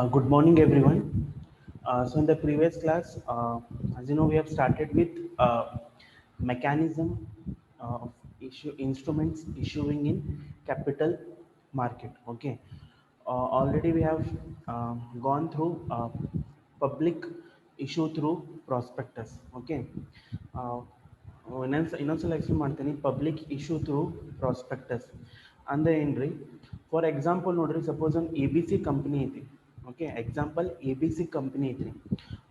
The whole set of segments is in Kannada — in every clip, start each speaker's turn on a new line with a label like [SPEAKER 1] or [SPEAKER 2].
[SPEAKER 1] Good morning, everyone. So in the previous class, as you know, we have started with mechanism of issue instruments issuing in capital market. Okay. Already we have gone through public issue through prospectus. Okay. Uh, ಇನ್ನೊಂದ್ಸಲ ಎಕ್ಸ್ಪ್ಲೇನ್ ಮಾಡ್ತೀನಿ ಪಬ್ಲಿಕ್ ಇಶ್ಯೂ ಥ್ರೂ ಪ್ರಾಸ್ಪೆಕ್ಟಸ್ ಅಂದರೆ ಏನ್ರಿ ಫಾರ್ ಎಕ್ಸಾಂಪಲ್ ನೋಡ್ರಿ ಸಪೋಸ್ ಒಂದು ಎ ಬಿ ಸಿ ಕಂಪ್ನಿ ಐತಿ okay example A B C company ಐತಿ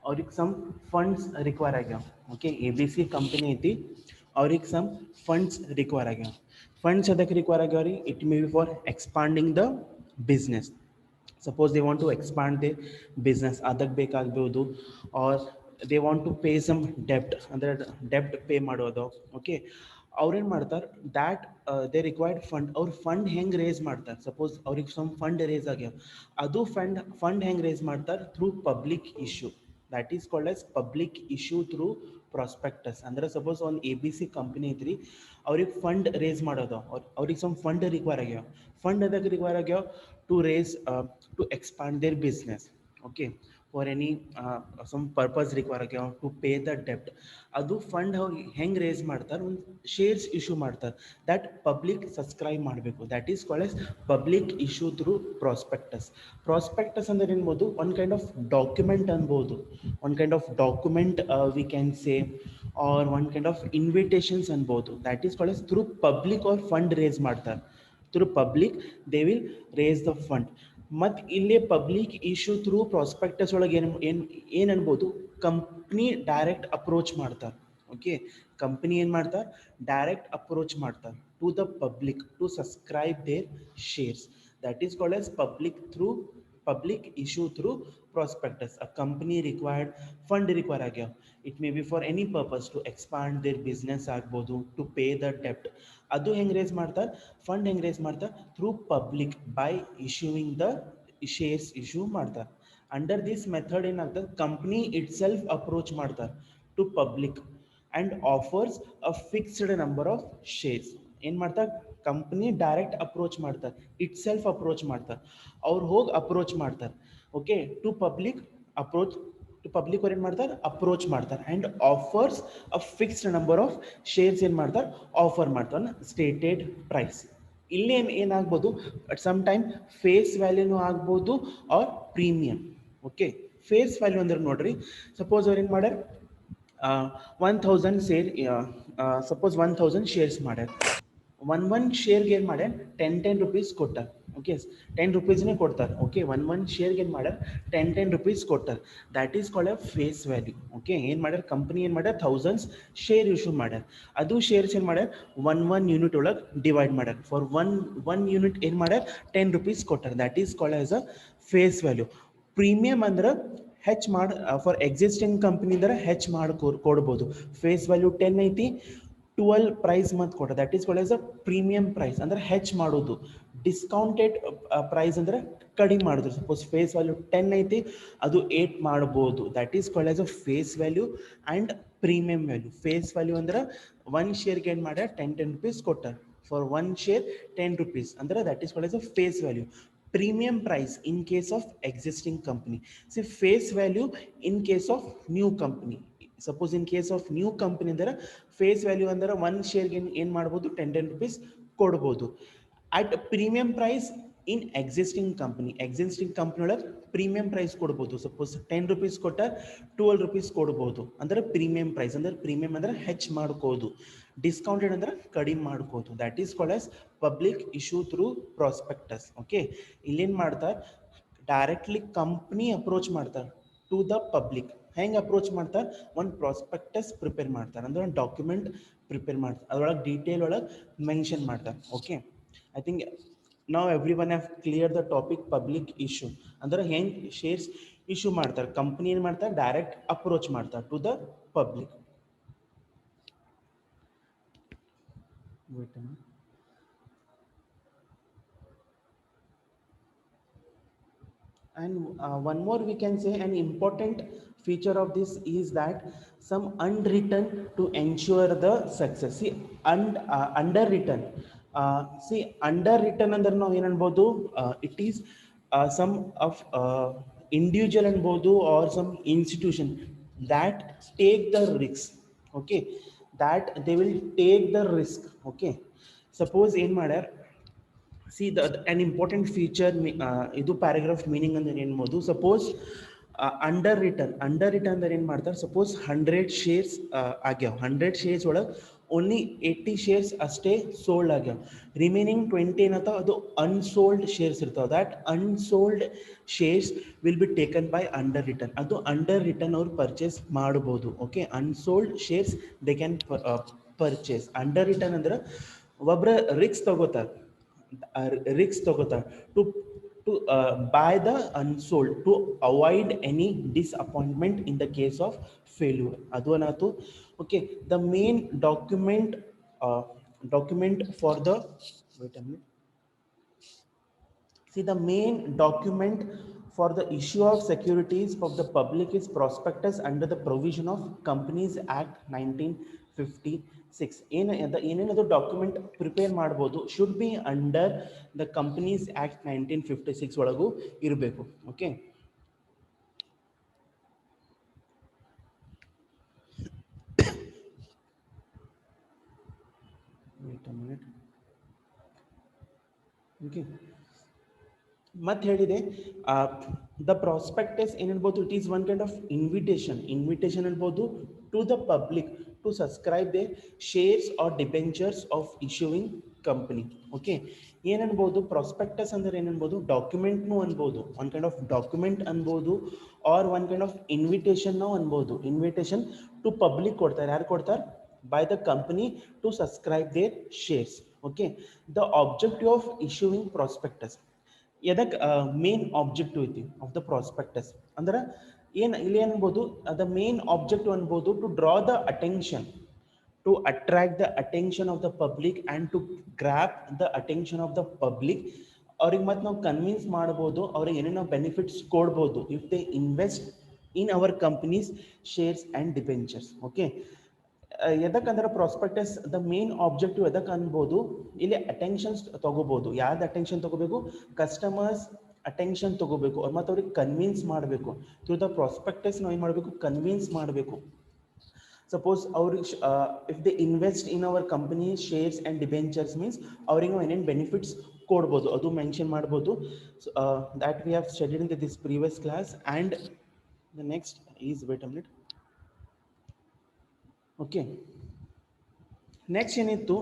[SPEAKER 1] ಅವ್ರಿಗೆ ಸಮ್ ಫಂಡ್ಸ್ ರಿಕ್ವೈರ್ ಆಗ್ಯಾವ okay A B C company ಐತಿ ಅವ್ರಿಗೆ ಸಮ್ ಫಂಡ್ಸ್ ರಿಕ್ವೈರ್ ಆಗ್ಯಾವ ಫಂಡ್ಸ್ ಅದಕ್ಕೆ ರಿಕ್ವೈರ್ ಆಗ್ಯಾವ ರೀ it may be for expanding the business suppose they want to expand their business ಅದಕ್ಕೆ ಬೇಕಾಗಬಹುದು are they want to pay some ಡೆಪ್ಟ್ ಅಂದರೆ ಡೆಪ್ಟ್ ಪೇ ಮಾಡೋದು ಓಕೆ ಅವ್ರೇನು ಮಾಡ್ತಾರೆ ದ್ಯಾಟ್ ದೇ ರಿಕ್ವೈರ್ಡ್ ಫಂಡ್ ಅವ್ರು ಫಂಡ್ ಹೆಂಗೆ ರೇಸ್ ಮಾಡ್ತಾರೆ ಸಪೋಸ್ ಅವ್ರಿಗೆ ಸಮ್ ಫಂಡ್ ರೇಸ್ ಆಗ್ಯಾವ ಅದು ಫಂಡ್ ಹೆಂಗೆ ರೇಸ್ ಮಾಡ್ತಾರೆ through public issue that is called as public issue through prospectus ಅಂದ್ರೆ ಸಪೋಸ್ ಒಂದು ಎ ಬಿ ಸಿ ಕಂಪ್ನಿ ಐತ್ರಿ ಅವ್ರಿಗೆ ಫಂಡ್ ರೇಸ್ ಮಾಡೋದು ಅವ್ರಿಗೆ ಸಮ್ ಫಂಡ್ ರಿಕ್ವೈರ್ ಆಗ್ಯಾವ ಫಂಡ್ ಅದಕ್ಕೆ ರಿಕ್ವೈರ್ ಆಗ್ಯಾವ to raise to expand their business okay for any some purpose require ಆಗ್ಯಾವ ಟು ಪೇ ದ ಡೆಪ್ಟ್ ಅದು ಫಂಡ್ ಹೆಂಗೆ ರೇಸ್ ಮಾಡ್ತಾರೆ ಒಂದು ಶೇರ್ಸ್ ಇಶ್ಯೂ ಮಾಡ್ತಾರೆ ದ್ಯಾಟ್ ಪಬ್ಲಿಕ್ ಸಬ್ಸ್ಕ್ರೈಬ್ ಮಾಡಬೇಕು that is called as public issue through prospectus prospectus ಅಂದ್ರೆ ಏನ್ಬೋದು ಒನ್ ಕೈಂಡ್ ಆಫ್ ಡಾಕ್ಯುಮೆಂಟ್ ಅನ್ಬೋದು one kind of document we can say or one kind of invitations ಅನ್ಬೋದು that is called as through public or fund raise ಮಾಡ್ತಾರೆ through public they will raise the fund ಮತ್ತು ಇಲ್ಲಿ ಪಬ್ಲಿಕ್ ಇಶ್ಯೂ ಥ್ರೂ ಪ್ರಾಸ್ಪೆಕ್ಟಸ್ ಒಳಗೆ ಏನು ಅನ್ಬೋದು ಕಂಪ್ನಿ ಡೈರೆಕ್ಟ್ ಅಪ್ರೋಚ್ ಮಾಡ್ತಾರೆ ಓಕೆ ಕಂಪ್ನಿ ಏನು ಮಾಡ್ತಾರೆ ಡೈರೆಕ್ಟ್ ಅಪ್ರೋಚ್ ಮಾಡ್ತಾರೆ to the public to subscribe their shares that is called as public issue through prospectus a company required fund require agya it may be for any purpose to expand their business agbodu to pay the debt adu heng raise ಮಾಡ್ತಾರೆ fund heng raise ಮಾಡ್ತಾರೆ through public by issuing the shares issue ಮಾಡ್ತಾರೆ under this method ಏನಾಗ್ತದೆ company itself approach ಮಾಡ್ತಾರೆ to public and offers a fixed number of shares ಏನು ಮಾಡ್ತಾರೆ ಕಂಪ್ನಿ ಡೈರೆಕ್ಟ್ ಅಪ್ರೋಚ್ ಮಾಡ್ತಾರೆ ಇಟ್ ಸೆಲ್ಫ್ ಅಪ್ರೋಚ್ ಮಾಡ್ತಾರೆ ಅವ್ರು ಹೋಗಿ ಅಪ್ರೋಚ್ ಮಾಡ್ತಾರೆ okay to public approach to public ಅವ್ರು ಏನು ಮಾಡ್ತಾರೆ ಅಪ್ರೋಚ್ ಮಾಡ್ತಾರೆ and offers a fixed number of shares ಏನು ಮಾಡ್ತಾರೆ ಆಫರ್ ಮಾಡ್ತಾರೆ ಸ್ಟೇಟೆಡ್ ಪ್ರೈಸ್ ಇಲ್ಲೇನು ಏನಾಗ್ಬೋದು ಅಟ್ ಸಮ್ ಟೈಮ್ ಫೇಸ್ ವ್ಯಾಲ್ಯೂನು ಆಗ್ಬೋದು or premium okay face value ಅಂದ್ರೆ ನೋಡ್ರಿ ಸಪೋಸ್ ಅವ್ರು ಏನು ಮಾಡ್ಯಾರ 1000 ಶೇರ್ ಸಪೋಸ್ 1000 ಶೇರ್ಸ್ ಮಾಡ್ಯಾರ one ಶೇರ್ಗೆ ಏನು ಮಾಡ್ಯಾರ 10 rupees ಕೊಟ್ಟಾರ ಓಕೆ 10 rupeesನೇ ಕೊಡ್ತಾರೆ ಓಕೆ one ಶೇರ್ಗೆ ಏನು ಮಾಡ್ಯಾರ 10 rupees ಕೊಟ್ಟಾರ that is called a face value okay ಏನು ಮಾಡ್ಯಾರ ಕಂಪ್ನಿ ಏನು ಮಾಡ್ಯಾರ ಥೌಸಂಡ್ಸ್ ಶೇರ್ ಇಶ್ಯೂ ಮಾಡ್ಯಾರ ಅದು ಶೇರ್ಸ್ ಏನು ಮಾಡ್ಯಾರ ಒನ್ ಯೂನಿಟ್ ಒಳಗೆ ಡಿವೈಡ್ ಮಾಡ್ಯಾರ ಫಾರ್ ಒನ್ ಯೂನಿಟ್ ಏನು ಮಾಡ್ಯಾರ 10 rupees ಕೊಟ್ಟಾರ that is called as a face value premium ಅಂದ್ರೆ ಹೆಚ್ಚು ಮಾಡಿ ಫಾರ್ ಎಕ್ಸಿಸ್ಟಿಂಗ್ ಕಂಪ್ನಿ ಅಂದ್ರೆ ಹೆಚ್ಚು ಮಾಡಿ ಕೊಡ್ಬೋದು ಫೇಸ್ ವ್ಯಾಲ್ಯೂ 10 ಐತಿ 12 ಪ್ರೈಸ್ ಮತ್ತು ಕೊಟ್ಟ that is called as a premium price ಅಂದ್ರೆ ಹೆಚ್ಚು ಮಾಡೋದು ಡಿಸ್ಕೌಂಟೆಡ್ ಪ್ರೈಸ್ ಅಂದ್ರೆ ಕಡಿಮೆ ಮಾಡಿದ್ರು ಸಪೋಸ್ ಫೇಸ್ ವ್ಯಾಲ್ಯೂ 10 ಐತಿ ಅದು 8 ಮಾಡ್ಬೋದು that is called as a face value and premium value face value ಅಂದ್ರೆ ಒನ್ ಶೇರ್ಗೆ ಏನು ಮಾಡ್ಯಾರ 10 rupees ಕೊಟ್ಟಾರ ಫಾರ್ ಒನ್ ಶೇರ್ 10 rupees ಅಂದ್ರೆ that is called as a face value premium price in case of existing company see face value in case of new company suppose in case of new company ಅಂದ್ರೆ face value ಅಂದ್ರೆ one share ಗೆ ಏನು ಮಾಡ್ಬೋದು 10 rupees ಕೊಡ್ಬೋದು at premium price in existing company ಒಳಗೆ ಪ್ರೀಮಿಯಂ ಪ್ರೈಸ್ ಕೊಡ್ಬೋದು ಸಪೋಸ್ 10 rupees ಕೊಟ್ಟ 12 rupees ಕೊಡ್ಬೋದು ಅಂದ್ರೆ ಪ್ರೀಮಿಯಂ ಪ್ರೈಸ್ ಅಂದ್ರೆ ಪ್ರೀಮಿಯಂ ಅಂದ್ರೆ ಹೆಚ್ಚು ಮಾಡ್ಕೋದು ಡಿಸ್ಕೌಂಟೆಡ್ ಅಂದ್ರೆ ಕಡಿಮೆ ಮಾಡ್ಕೋದು that is called as public issue through prospectus okay ಇಲ್ಲೇನು ಮಾಡ್ತಾರೆ ಡೈರೆಕ್ಟ್ಲಿ ಕಂಪ್ನಿ ಅಪ್ರೋಚ್ ಮಾಡ್ತಾರೆ ಟು ದ ಪಬ್ಲಿಕ್ ಹೆಂಗೆ ಅಪ್ರೋಚ್ ಮಾಡ್ತಾರೆ ಒಂದು ಪ್ರಾಸ್ಪೆಕ್ಟಸ್ ಪ್ರಿಪೇರ್ ಮಾಡ್ತಾರೆ ಅಂದ್ರೆ ಒಂದು ಡಾಕ್ಯುಮೆಂಟ್ ಪ್ರಿಪೇರ್ ಮಾಡ್ತಾರೆ ಅದರೊಳಗೆ ಡೀಟೇಲ್ ಒಳಗೆ ಮೆನ್ಷನ್ ಮಾಡ್ತಾರೆ okay I think now everyone have clear the topic public issue ಅಂದ್ರೆ ಹೆಂಗೆ ಶೇರ್ಸ್ ಇಶ್ಯೂ ಮಾಡ್ತಾರೆ ಕಂಪ್ನಿ ಏನು ಮಾಡ್ತಾರೆ ಡೈರೆಕ್ಟ್ ಅಪ್ರೋಚ್ ಮಾಡ್ತಾರೆ to the public and one more we can say an important feature of this is that some unwritten to ensure the success see underwritten see underwritten ಅಂದ್ರೆ ನಾವು ಏನು ಅನ್ಬೋದು it is some of individual ಅನ್ಬೋದು or some institution that take the risk. Okay, that they will take the risk. Okay, suppose ಏನ್ ಮಾಡ್ಯಾರ, see an important feature, ಇದು ಪ್ಯಾರಾಗ್ರಾಫ್ ಮೀನಿಂಗ್ ಅಂದ್ರೆ ಏನು ಎಂಬುದು, ಸಪೋಸ್ ಅಂಡರ್ ರಿಟರ್ನ್ ಅಂದ್ರೆ ಏನು ಮಾಡ್ತಾರೆ, ಸಪೋಸ್ 100 ಶೇರ್ಸ್ ಆಗ್ಯಾವ, 100 ಶೇರ್ಸ್ ಒಳಗೆ ಓನ್ಲಿ 80 ಶೇರ್ಸ್ ಅಷ್ಟೇ ಸೋಲ್ಡ್ ಆಗ್ಯಾವ, ರಿಮೈನಿಂಗ್ 20 ಏನತ್ತಾವ ಅದು ಅನ್ಸೋಲ್ಡ್ ಶೇರ್ಸ್ ಇರ್ತಾವೆ. That unsold shares will be taken by under return. ಅದು ಅಂಡರ್ ರಿಟರ್ನ್ ಅವ್ರು ಪರ್ಚೇಸ್ ಮಾಡ್ಬೋದು. Okay, unsold shares they can purchase. Under return ಅಂದ್ರೆ ಒಬ್ಬರ ರಿಕ್ಸ್ ತಗೋತಾರೆ to buy the unsold to avoid any disappointment in the case of failure. Adu anatu. Okay, the main document for the, wait a minute. See, the main document for the issue of securities of the public is prospectus under the provision of Companies Act 1956. ಏನೇನದು ಡಾಕ್ಯುಮೆಂಟ್ ಪ್ರಿಪೇರ್ ಮಾಡ್ಬೋದು, should be under the Companies Act 1956 ಒಳಗೂ ಇರಬೇಕು. ಓಕೆ, ಓಕೆ, ಮತ್ತೆ ಹೇಳಿದೆ ದ ಪ್ರಾಸ್ಪೆಕ್ಟಸ್ ಏನಿರ್ಬೋದು, it is one kind of invitation ಅನ್ಬೋದು to the public to subscribe the shares or debentures of issuing company. Okay, ಏನನ್ಬೋದು ಪ್ರಾಸ್ಪೆಕ್ಟಸ್ ಅಂದ್ರೆ ಏನನ್ಬೋದು, ಡಾಕ್ಯುಮೆಂಟ್ನು ಅನ್ಬೋದು, ಒನ್ ಕೈಂಡ್ ಆಫ್ ಡಾಕ್ಯುಮೆಂಟ್ ಅನ್ಬೋದು, or one kind of invitation ಅನ್ಬೋದು. ಇನ್ವಿಟೇಷನ್ ಟು ಪಬ್ಲಿಕ್ ಕೊಡ್ತಾರೆ, ಯಾರು ಕೊಡ್ತಾರೆ, by the company to subscribe their shares. Okay, the objective of issuing prospectus, ಎದಕ್ ಮೇನ್ ಆಬ್ಜೆಕ್ಟಿವ್ ಐತಿ ಆಫ್ ದ ಪ್ರಾಸ್ಪೆಕ್ಟಸ್ ಅಂದ್ರೆ ಏನು, ಇಲ್ಲಿ ಅನ್ಬೋದು ದ ಮೇನ್ ಆಬ್ಜೆಕ್ಟಿವ್ ಅನ್ಬೋದು to draw the attention, to attract the attention of the public and to grab the attention of the public. ಅವ್ರಿಗೆ ಮತ್ತೆ ನಾವು ಕನ್ವಿನ್ಸ್ ಮಾಡ್ಬೋದು, ಅವ್ರಿಗೆ ಏನೇನೋ ಬೆನಿಫಿಟ್ಸ್ ಕೊಡ್ಬೋದು if they invest in our companies shares and debentures. Okay, ಎದಕ್ಕಂದ್ರೆ ಪ್ರಾಸ್ಪೆಕ್ಟಸ್ ದ ಮೇನ್ ಆಬ್ಜೆಕ್ಟಿವ್ ಎದಕ್ಕೆ ಅನ್ಬೋದು, ಇಲ್ಲಿ ಅಟೆನ್ಷನ್ಸ್ ತಗೋಬಹುದು. ಯಾವ್ದು ಅಟೆನ್ಷನ್ ತಗೋಬೇಕು, ಕಸ್ಟಮರ್ಸ್ ಅಟೆನ್ಷನ್ ತಗೋಬೇಕು, ಅವ್ರು ಮತ್ತೆ ಅವ್ರಿಗೆ ಕನ್ವಿನ್ಸ್ ಮಾಡಬೇಕು. ಥ್ರೂ ದ ಪ್ರಾಸ್ಪೆಕ್ಟಸ್ ನಾವು ಏನು ಮಾಡಬೇಕು, ಕನ್ವಿನ್ಸ್ ಮಾಡಬೇಕು. ಸಪೋಸ್ ಅವ್ರಿಗೆ if they invest in our company shares and debentures means ಅವ್ರಿಗೆ ನಾವು ಏನೇನು ಬೆನಿಫಿಟ್ಸ್ ಕೊಡ್ಬೋದು ಅದು ಮೆನ್ಷನ್ ಮಾಡ್ಬೋದು. That we have studied in this previous class. And the next is, wait a minute. Okay, next ಏನಿತ್ತು,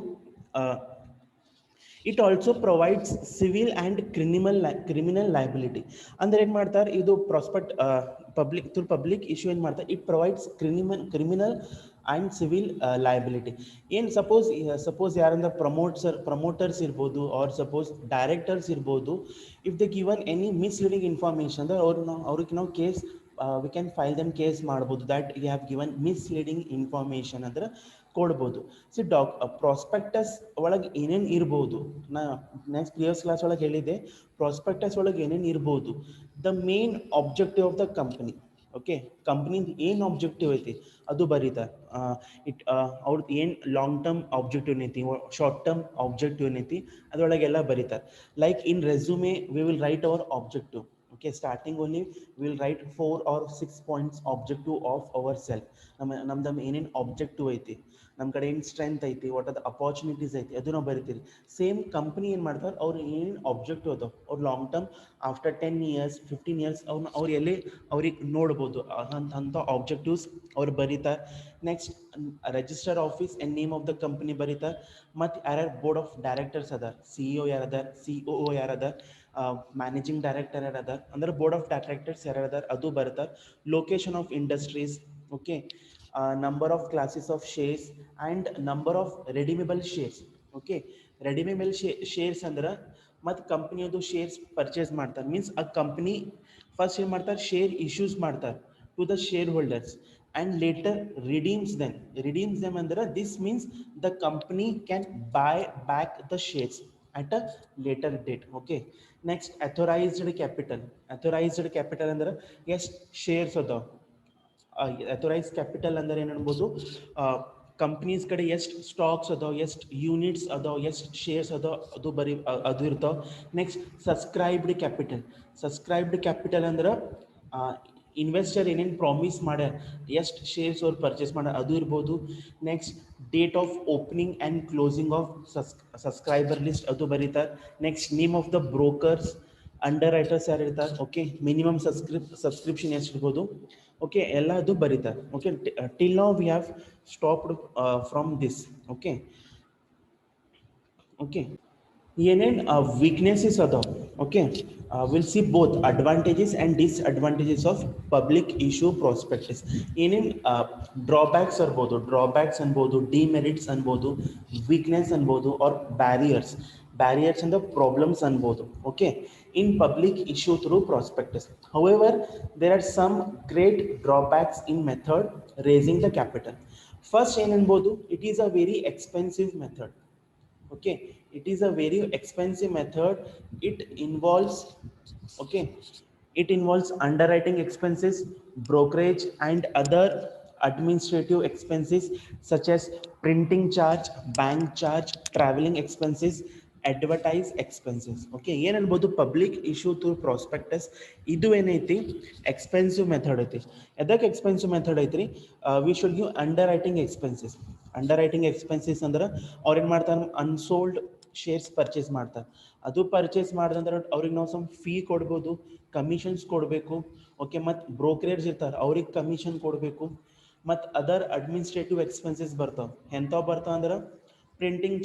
[SPEAKER 1] it also provides civil and criminal liability. ಅಂದ್ರೆ ಏನು ಮಾಡ್ತಾರೆ, ಇದು ಪ್ರಾಸ್ಪೆಕ್ಟ್ ಪಬ್ಲಿಕ್ ಇಶ್ಯೂ ಏನು ಮಾಡ್ತಾರೆ, it provides criminal and civil liability. ಏನು ಸಪೋಸ್ ಯಾರಂದ್ರೆ ಪ್ರಮೋಟರ್ಸ್ ಇರ್ಬೋದು, ಆರ್ ಸಪೋಸ್ ಡೈರೆಕ್ಟರ್ಸ್ ಇರ್ಬೋದು, if they given any misleading information ಅಂದ್ರೆ ಅವ್ರಿಗೆ ನಾವು case we can file them case ಮಾಡ್ಬೋದು, that you have given misleading information ಅಂದ್ರೆ ಕೊಡ್ಬೋದು. ಸಿ ಪ್ರಾಸ್ಪೆಕ್ಟಸ್ ಒಳಗೆ ಏನೇನು ಇರ್ಬೋದು, ನಾ ನೆಕ್ಸ್ಟ್ ಪ್ರಿವಿಯಸ್ ಕ್ಲಾಸ್ ಒಳಗೆ ಹೇಳಿದೆ, ಪ್ರಾಸ್ಪೆಕ್ಟಸ್ ಒಳಗೆ ಏನೇನು ಇರ್ಬೋದು, the main objective of the company. Okay, ಕಂಪ್ನಿದು ಏನು ಆಬ್ಜೆಕ್ಟಿವ್ ಐತಿ ಅದು ಬರೀತಾರೆ. ಅವ್ರದ್ದು ಏನು ಲಾಂಗ್ ಟರ್ಮ್ ಆಬ್ಜೆಕ್ಟಿವ್ ಏನೈತಿ, ಶಾರ್ಟ್ ಟರ್ಮ್ ಆಬ್ಜೆಕ್ಟಿವ್ ಏನೈತಿ ಅದರೊಳಗೆಲ್ಲ ಬರೀತಾರೆ. Like in resume we will write our objective. Okay, starting only we will write 4 or 6 points objective of ourself. ನಮ್ದು ಏನೇನು ಆಬ್ಜೆಕ್ಟಿವ್ ಐತಿ, ನಮ್ಮ ಕಡೆ ಏನು ಸ್ಟ್ರೆಂತ್ ಐತಿ, ವಾಟ್ ಆರ್ ದ ಅಪಾರ್ಚುನಿಟೀಸ್ ಐತಿ ಅದು ನಾವು ಬರಿತೀರಿ. ಸೇಮ್ ಕಂಪ್ನಿ ಏನು ಮಾಡ್ತಾರೆ, ಅವ್ರು ಏನೇನು ಆಬ್ಜೆಕ್ಟಿವ್ ಅದಾವ, ಅವ್ರು long term after 10 years 15 years ಅವ್ರು ಎಲ್ಲಿ ಅವ್ರಿಗೆ ನೋಡ್ಬೋದು ಅಂಥ ಆಬ್ಜೆಕ್ಟಿವ್ಸ್ ಅವ್ರು ಬರೀತಾರೆ. Next register office and name of the company ಬರೀತಾರೆ. ಮತ್ತು ಯಾರ್ಯಾರು ಬೋರ್ಡ್ ಆಫ್ ಡೈರೆಕ್ಟರ್ಸ್ ಅದಾರ, CEO ಯಾರದಾರ, COO ಯಾರದಾರ, ಮ್ಯಾನೇಜಿಂಗ್ ಡೈರೆಕ್ಟರ್ ಯಾರದಾರ ಅಂದ್ರೆ ಬೋರ್ಡ್ ಆಫ್ ಡೈರೆಕ್ಟರ್ಸ್ ಯಾರದಾರ ಅದು ಬರ್ತಾರೆ. Location of industries. Okay, number of classes of shares and number of redeemable shares. Okay, redeemable shares ಅಂದ್ರೆ ಮತ್ತು ಕಂಪ್ನಿಯದು ಶೇರ್ಸ್ ಪರ್ಚೇಸ್ ಮಾಡ್ತಾರೆ ಮೀನ್ಸ್ ಆ ಕಂಪ್ನಿ ಫಸ್ಟ್ ಏನು ಮಾಡ್ತಾರೆ, ಶೇರ್ ಇಶ್ಯೂಸ್ ಮಾಡ್ತಾರೆ to the shareholders and later ರಿಡೀಮ್ಸ್ them ಅಂದ್ರೆ this means the company can buy back the shares at a later date. Okay, next authorized capital ಅಂದ್ರೆ ಎಷ್ಟು ಶೇರ್ಸ್ ಅದಾವ. ಅಥರೈಸ್ ಕ್ಯಾಪಿಟಲ್ ಅಂದ್ರೆ ಏನು ಅನ್ಬೋದು, ಕಂಪ್ನೀಸ್ ಕಡೆ ಎಷ್ಟು ಸ್ಟಾಕ್ಸ್ ಅದಾವ, ಎಷ್ಟು ಯೂನಿಟ್ಸ್ ಅದಾವ, ಎಷ್ಟು ಶೇರ್ಸ್ ಅದಾವ ಅದು ಇರ್ತಾವ. ನೆಕ್ಸ್ಟ್ ಸಬ್ಸ್ಕ್ರೈಬ್ಡ್ ಕ್ಯಾಪಿಟಲ್ ಅಂದ್ರೆ ಇನ್ವೆಸ್ಟರ್ ಏನೇನು ಪ್ರಾಮಿಸ್ ಮಾಡ್ಯಾರ ಎಷ್ಟು ಶೇರ್ಸ್ ಅವ್ರು ಪರ್ಚೇಸ್ ಮಾಡ್ಯಾರ ಅದು ಇರ್ಬೋದು. Next date of opening and closing of subscriber list ಅದು ಬರೀತಾರೆ. Next name of the brokers, under writers ಯಾರು ಇರ್ತಾರೆ, ಓಕೆ, ಮಿನಿಮಮ್ ಸಬ್ಸ್ಕ್ರಿಪ್ಷನ್ ಎಷ್ಟು ಇರ್ಬೋದು, ಓಕೆ, ಎಲ್ಲ ಅದು ಬರೀತಾರೆ. Okay, till now we have stopped from this. Okay, okay, ಏನೇನು ವೀಕ್ನೆಸಸ್ ಅದಾವ, okay, will see both advantages and disadvantages of public issue prospectus. ಏನೇನು ಡ್ರಾಬ್ಯಾಕ್ಸ್ ಇರ್ಬೋದು, ಡ್ರಾಬ್ಯಾಕ್ಸ್ ಅನ್ಬೋದು, ಡಿಮೆರಿಟ್ಸ್ ಅನ್ಬೋದು, ವೀಕ್ನೆಸ್ ಅನ್ಬೋದು, ಆರ್ ಬ್ಯಾರಿಯರ್ಸ್ ಅಂದ್ರೆ ಪ್ರಾಬ್ಲಮ್ಸ್ ಅನ್ಬೋದು. Okay, in public issue through prospectus. However there are some great drawbacks in method raising the capital. First ಏನು ಅನ್ಬೋದು, it is a very expensive method. Okay, it is a very expensive method. It involves, okay, it involves underwriting expenses, brokerage and other administrative expenses such as printing charge, bank charge, traveling expenses, advertise expenses. Okay, ಏನು ಅನ್ಬೋದು, ಪಬ್ಲಿಕ್ ಇಶ್ಯೂ ಥ್ರೂ ಪ್ರಾಸ್ಪೆಕ್ಟಸ್ ಇದು ಏನೈತಿ ಎಕ್ಸ್ಪೆನ್ಸಿವ್ ಮೆಥಡ್ ಐತಿ. ಎದಕ್ಕೆ ಎಕ್ಸ್ಪೆನ್ಸಿವ್ ಮೆಥಡ್ ಐತ್ರಿ, we should give under writing expenses. Under writing expenses ಅಂದ್ರೆ ಅವ್ರು ಏನು ಮಾಡ್ತಾರೆ, ಅನ್ಸೋಲ್ಡ್ ಶೇರ್ಸ್ ಪರ್ಚೇಸ್ ಮಾಡ್ತಾರೆ. ಅದು ಪರ್ಚೇಸ್ ಮಾಡಿದ್ರೆ ಅವ್ರಿಗೆ ನಾವು ಸಮ್ ಫೀ ಕೊಡ್ಬೋದು, ಕಮಿಷನ್ಸ್ ಕೊಡಬೇಕು. ಓಕೆ, ಮತ್ತು ಬ್ರೋಕರೇಜ್ ಇರ್ತಾರೆ ಅವ್ರಿಗೆ ಕಮಿಷನ್ ಕೊಡಬೇಕು. ಮತ್ತು ಅದರ್ ಅಡ್ಮಿನಿಸ್ಟ್ರೇಟಿವ್ ಎಕ್ಸ್ಪೆನ್ಸಸ್ ಬರ್ತಾವೆ. ಎಂಥವು ಬರ್ತಾವೆ ಅಂದ್ರೆ ಪ್ರಿಂಟಿಂಗ್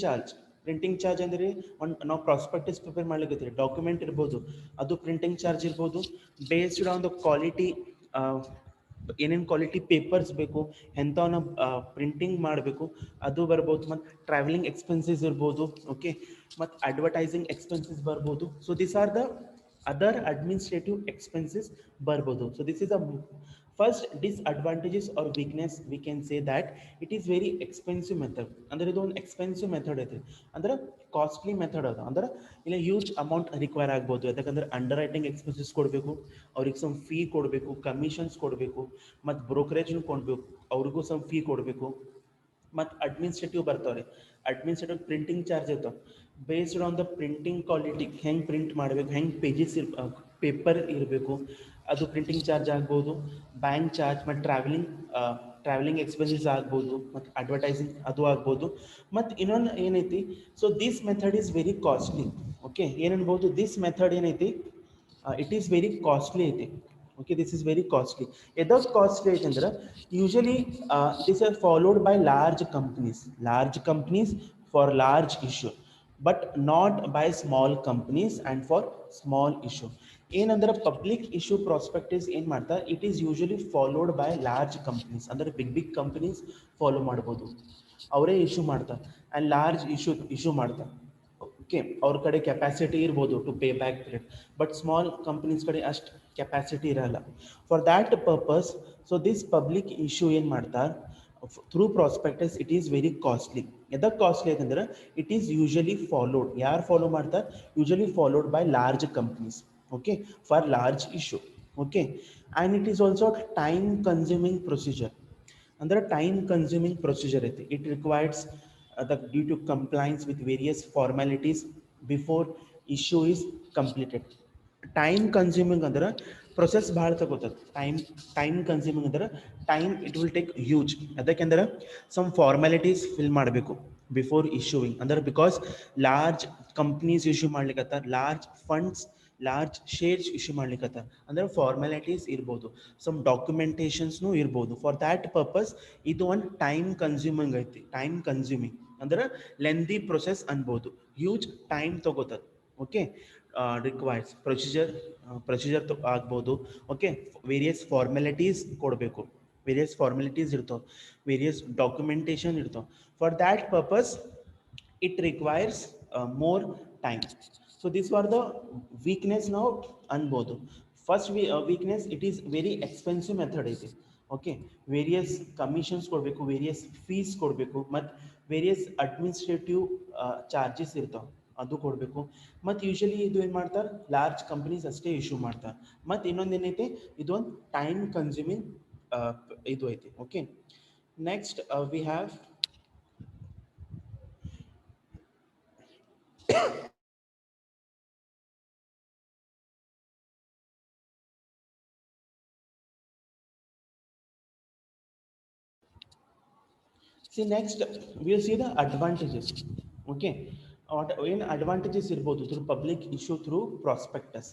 [SPEAKER 1] ಚಾರ್ಜ್ ಅಂದರೆ ಒಂದು ನಾವು ಪ್ರಾಸ್ಪೆಕ್ಟಸ್ ಪ್ರಿಪೇರ್ ಮಾಡ್ಲಿಕ್ಕೆ ಡಾಕ್ಯುಮೆಂಟ್ ಇರ್ಬೋದು, ಅದು ಪ್ರಿಂಟಿಂಗ್ ಚಾರ್ಜ್ ಇರ್ಬೋದು. ಬೇಸ್ಡ್ ಆನ್ ದ ಕ್ವಾಲಿಟಿ, ಏನೇನು ಕ್ವಾಲಿಟಿ ಪೇಪರ್ಸ್ ಬೇಕು, ಎಂಥವನ್ನ ಪ್ರಿಂಟಿಂಗ್ ಮಾಡಬೇಕು ಅದು ಬರ್ಬೋದು. ಮತ್ತು ಟ್ರಾವೆಲಿಂಗ್ ಎಕ್ಸ್ಪೆನ್ಸಸ್ ಇರ್ಬೋದು. ಓಕೆ, ಮತ್ತು ಅಡ್ವರ್ಟೈಸಿಂಗ್ ಎಕ್ಸ್ಪೆನ್ಸಸ್ ಬರ್ಬೋದು. So this are the other administrative expenses ಬರ್ಬೋದು. So this is a first disadvantages or weakness. We can say that it is very expensive method. ಅಂದ್ರೆ ಇದು ಒಂದು ಎಕ್ಸ್ಪೆನ್ಸಿವ್ ಮೆಥಡ್ ಐತಿ, ಅಂದ್ರೆ ಕಾಸ್ಟ್ಲಿ ಮೆಥಡ್ ಅದ. ಅಂದ್ರೆ ಇಲ್ಲ ಹ್ಯೂಜ್ ಅಮೌಂಟ್ ರಿಕ್ವೈರ್ ಆಗ್ಬೋದು. ಯಾಕಂದ್ರೆ ಅಂಡರ್ ರೈಟಿಂಗ್ ಎಕ್ಸ್ಪೆನ್ಸಸ್ ಕೊಡಬೇಕು, ಅವ್ರಿಗೆ ಸಮ್ ಫೀ ಕೊಡಬೇಕು, ಕಮಿಷನ್ಸ್ ಕೊಡಬೇಕು, ಮತ್ತು ಬ್ರೋಕರೇಜ್ನು ಕೊಡಬೇಕು, ಅವ್ರಿಗೂ ಸಮ್ ಫೀ ಕೊಡಬೇಕು. ಮತ್ತು ಅಡ್ಮಿನಿಸ್ಟ್ರೇಟಿವ್ ಬರ್ತಾವ್ರಿ, ಅಡ್ಮಿನಿಸ್ಟ್ರೇಟಿವ್ ಪ್ರಿಂಟಿಂಗ್ ಚಾರ್ಜ್ ಇರ್ತಾವೆ. Based on the printing quality, ಹೆಂಗೆ ಪ್ರಿಂಟ್ ಮಾಡಬೇಕು, ಹೆಂಗೆ ಪೇಜಸ್ ಪೇಪರ್ ಇರಬೇಕು, ಅದು ಪ್ರಿಂಟಿಂಗ್ ಚಾರ್ಜ್ ಆಗ್ಬೋದು. ಬ್ಯಾಂಕ್ ಚಾರ್ಜ್ ಮತ್ತು ಟ್ರಾವೆಲಿಂಗ್ ಎಕ್ಸ್ಪೆನ್ಸಸ್ ಆಗ್ಬೋದು, ಮತ್ತು ಅಡ್ವರ್ಟೈಸಿಂಗ್ ಅದು ಆಗ್ಬೋದು. ಮತ್ತು ಇನ್ನೊಂದು ಏನೈತಿ, so this method is very costly. Okay, ಏನನ್ಬೋದು, ದಿಸ್ ಮೆಥಡ್ ಏನೈತಿ, ಇಟ್ ಈಸ್ ವೆರಿ ಕಾಸ್ಟ್ಲಿ ಐತಿ. Okay, this is very costly. ಎದಕ್ಕೆ ಕಾಸ್ಟ್ಲಿ ಐತೆ ಅಂದ್ರೆ usually this are followed by large companies for large issue, but not by small companies and for small issue. ಏನಂದ್ರೆ ಪಬ್ಲಿಕ್ ಇಶ್ಯೂ ಪ್ರಾಸ್ಪೆಕ್ಟಸ್ ಏನು ಮಾಡ್ತಾರೆ, it is usually followed by large companies. ಅಂದರೆ ಬಿಗ್ ಕಂಪ್ನೀಸ್ ಫಾಲೋ ಮಾಡ್ಬೋದು, ಅವರೇ ಇಶ್ಯೂ ಮಾಡ್ತಾರೆ ಆ್ಯಂಡ್ ಲಾರ್ಜ್ ಇಶ್ಯೂ ಮಾಡ್ತಾರೆ. ಓಕೆ, ಅವ್ರ ಕಡೆ ಕೆಪಾಸಿಟಿ ಇರ್ಬೋದು to pay back period, but small companies ಕಡೆ ಅಷ್ಟು ಕೆಪಾಸಿಟಿ ಇರಲ್ಲ. For that purpose, so this public issue ಏನು ಮಾಡ್ತಾರೆ through prospectus, it is very costly. ಎದಕ್ಕೆ ಕಾಸ್ಟ್ಲಿ ಯಾಕಂದ್ರೆ ಇಟ್ ಈಸ್ ಯೂಶಲಿ ಫಾಲೋಡ್, ಯಾರು ಫಾಲೋ ಮಾಡ್ತಾರೆ, usually followed by large companies. Okay, for large issue. Okay, and it is also time consuming procedure. ಅಂದ್ರೆ ಟೈಮ್ ಕನ್ಸ್ಯೂಮಿಂಗ್ ಪ್ರೊಸೀಜರ್ ಐತಿ. It requires due to compliance with various formalities before issue is completed. Time consuming ಅಂದ್ರೆ ಪ್ರೊಸೆಸ್ ಭಾಳ ತಗೋತದೆ. ಟೈಮ್ ಕನ್ಸ್ಯೂಮಿಂಗ್ ಅಂದ್ರೆ time it will take huge. ಅದಕ್ಕೆಂದ್ರೆ ಸಮ್ ಫಾರ್ಮ್ಯಾಲಿಟೀಸ್ ಫಿಲ್ ಮಾಡಬೇಕು ಬಿಫೋರ್ ಇಶ್ಯೂವಿಂಗ್. ಅಂದ್ರೆ ಬಿಕಾಸ್ ಲಾರ್ಜ್ ಕಂಪ್ನೀಸ್ ಇಶ್ಯೂ ಮಾಡ್ಲಿಕ್ಕತ್ತಾರ, large funds, large shares issue ಮಾಡ್ಲಿಕ್ಕತ್ತಾರ, ಅಂದ್ರೆ ಫಾರ್ಮ್ಯಾಲಿಟೀಸ್ ಇರ್ಬೋದು, ಸಮ್ ಡಾಕ್ಯುಮೆಂಟೇಶನ್ಸ್ನೂ ಇರ್ಬೋದು. ಫಾರ್ ದ್ಯಾಟ್ ಪರ್ಪಸ್ ಇದು ಒಂದು ಟೈಮ್ ಕನ್ಸ್ಯೂಮಿಂಗ್ ಐತಿ. ಟೈಮ್ ಕನ್ಸ್ಯೂಮಿಂಗ್ ಅಂದ್ರೆ ಲೆಂದಿ ಪ್ರೊಸೆಸ್ ಅನ್ಬೋದು, ಹ್ಯೂಜ್ ಟೈಮ್ ತಗೋತದೆ. ಓಕೆ, ರಿಕ್ವೈರ್ಸ್ ಪ್ರೊಸೀಜರ್ ಆಗ್ಬೋದು. ಓಕೆ, ವೇರಿಯಸ್ ಫಾರ್ಮ್ಯಾಲಿಟೀಸ್ ಕೊಡಬೇಕು, ವೇರಿಯಸ್ ಫಾರ್ಮ್ಯಾಲಿಟೀಸ್ ಇರ್ತಾವೆ, ವೇರಿಯಸ್ ಡಾಕ್ಯುಮೆಂಟೇಶನ್ ಇರ್ತಾವೆ. For that purpose it requires more time. So these were the weakness now ಅನ್ಬೋದು. First weakness, it is very expensive method ಐತಿ. ಓಕೆ, ವೇರಿಯಸ್ ಕಮಿಷನ್ಸ್ ಕೊಡಬೇಕು, ವೇರಿಯಸ್ ಫೀಸ್ ಕೊಡಬೇಕು, ಮತ್ತು ವೇರಿಯಸ್ ಅಡ್ಮಿನಿಸ್ಟ್ರೇಟಿವ್ ಚಾರ್ಜಸ್ ಇರ್ತಾವೆ, ಅದು ಕೊಡಬೇಕು. ಮತ್ತು ಯೂಶಲಿ ಇದು ಏನು ಮಾಡ್ತಾರೆ, ಲಾರ್ಜ್ ಕಂಪ್ನೀಸ್ ಅಷ್ಟೇ ಇಶ್ಯೂ ಮಾಡ್ತಾರೆ. ಮತ್ತು ಇನ್ನೊಂದು ಏನೈತೆ, ಇದೊಂದು ಟೈಮ್ ಕನ್ಸ್ಯೂಮಿಂಗ್ ಇದು ಐತಿ. Okay, next we have See next, we'll see the advantages. Okay, what in advantages irbodu through public issue through prospectus.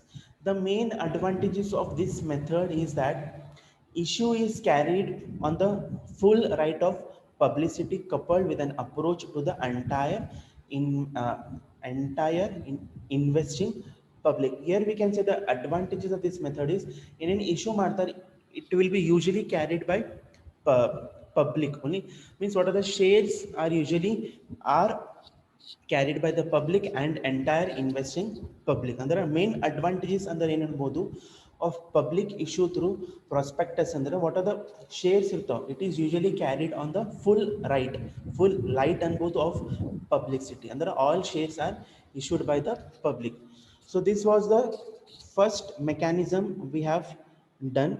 [SPEAKER 1] The main advantages of this method is that issue is carried on the full right of publicity coupled with an approach to the in investing public. Here we can say the advantages of this method is in an issue matter it will be usually carried by public only, means what are the shares are usually are carried by the public and entire investing public. And there are main advantages under ಏನನ್ಬೋದು of public issue through prospectus ಅಂದ್ರೆ what are the shares ಇರ್ತಾವ it is usually carried on the full light ಅನ್ಬೋದು of publicity ಅಂದ್ರೆ all shares are issued by the public. So this was the first mechanism we have done.